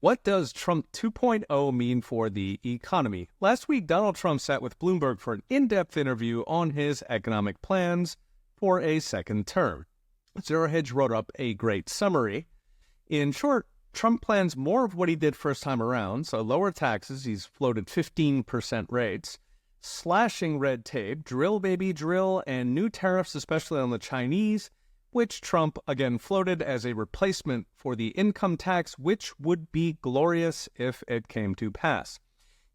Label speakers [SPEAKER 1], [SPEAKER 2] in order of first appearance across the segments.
[SPEAKER 1] What does Trump 2.0 mean for the economy? Last week, Donald Trump sat with Bloomberg for an in-depth interview on his economic plans for a second term. Zero Hedge wrote up a great summary. In short, Trump plans more of what he did first time around, so lower taxes, he's floated 15% rates, slashing red tape, drill baby drill, and new tariffs, especially on the Chinese, which Trump again floated as a replacement for the income tax, which would be glorious if it came to pass.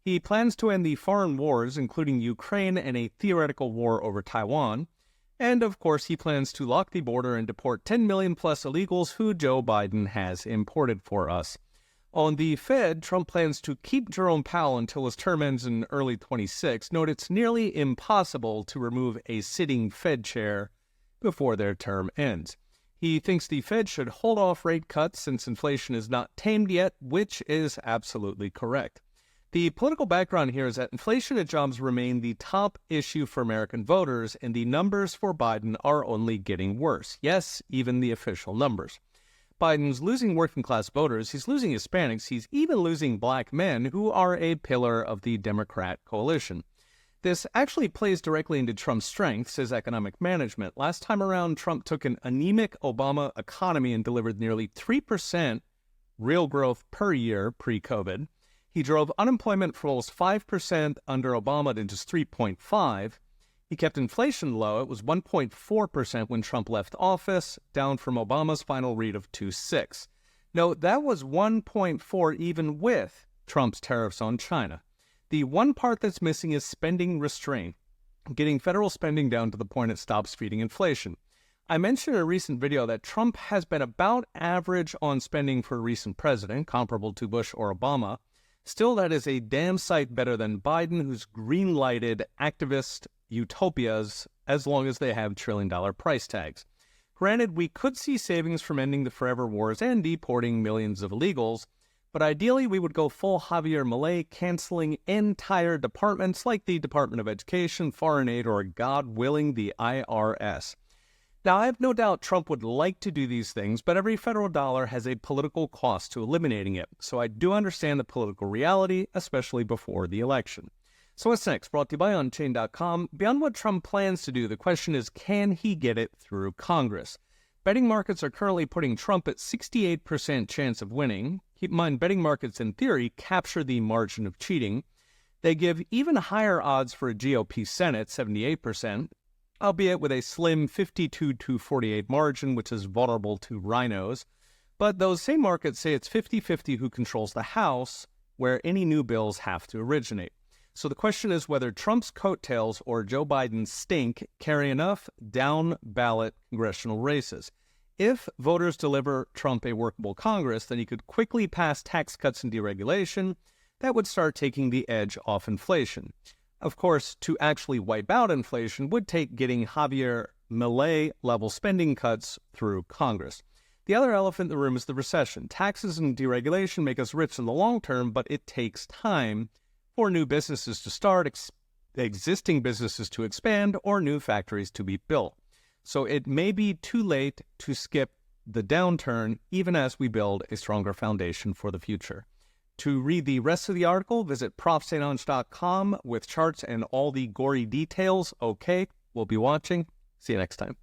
[SPEAKER 1] He plans to end the foreign wars, including Ukraine and a theoretical war over Taiwan. And, of course, he plans to lock the border and deport 10 million plus illegals who Joe Biden has imported for us. On the Fed, Trump plans to keep Jerome Powell until his term ends in early 26. Note it's nearly impossible to remove a sitting Fed chair before their term ends. He thinks the Fed should hold off rate cuts since inflation is not tamed yet, which is absolutely correct. The political background here is that inflation and jobs remain the top issue for American voters, and the numbers for Biden are only getting worse. Yes, even the official numbers. Biden's losing working-class voters, he's losing Hispanics, he's even losing black men who are a pillar of the Democrat coalition. This actually plays directly into Trump's strengths, his economic management. Last time around, Trump took an anemic Obama economy and delivered nearly 3% real growth per year pre-COVID. He drove unemployment from almost 5% under Obama to just 3.5%. He kept inflation low. It was 1.4% when Trump left office, down from Obama's final read of 2.6%. Note, that was 1.4% even with Trump's tariffs on China. The one part that's missing is spending restraint, getting federal spending down to the point it stops feeding inflation. I mentioned in a recent video that Trump has been about average on spending for a recent president, comparable to Bush or Obama. Still, that is a damn sight better than Biden, who's green-lighted activist utopias as long as they have trillion-dollar price tags. Granted, we could see savings from ending the forever wars and deporting millions of illegals, but ideally, we would go full Javier Milei, canceling entire departments like the Department of Education, Foreign Aid, or, God willing, the IRS. Now, I have no doubt Trump would like to do these things, but every federal dollar has a political cost to eliminating it. So I do understand the political reality, especially before the election. So what's next? Brought to you by Unchained.com. Beyond what Trump plans to do, the question is, can he get it through Congress? Betting markets are currently putting Trump at 68% chance of winning. Keep in mind, betting markets, in theory, capture the margin of cheating. They give even higher odds for a GOP Senate, 78%, albeit with a slim 52-48 margin, which is vulnerable to rhinos. But those same markets say it's 50-50 who controls the House, where any new bills have to originate. So the question is whether Trump's coattails or Joe Biden's stink carry enough down-ballot congressional races. If voters deliver Trump a workable Congress, then he could quickly pass tax cuts and deregulation that would start taking the edge off inflation. Of course, to actually wipe out inflation would take getting Javier Milei-level spending cuts through Congress. The other elephant in the room is the recession. Taxes and deregulation make us rich in the long term, but it takes time for new businesses to start, existing businesses to expand, or new factories to be built. So it may be too late to skip the downturn, even as we build a stronger foundation for the future. To read the rest of the article, visit profsainange.com with charts and all the gory details. Okay, we'll be watching. See you next time.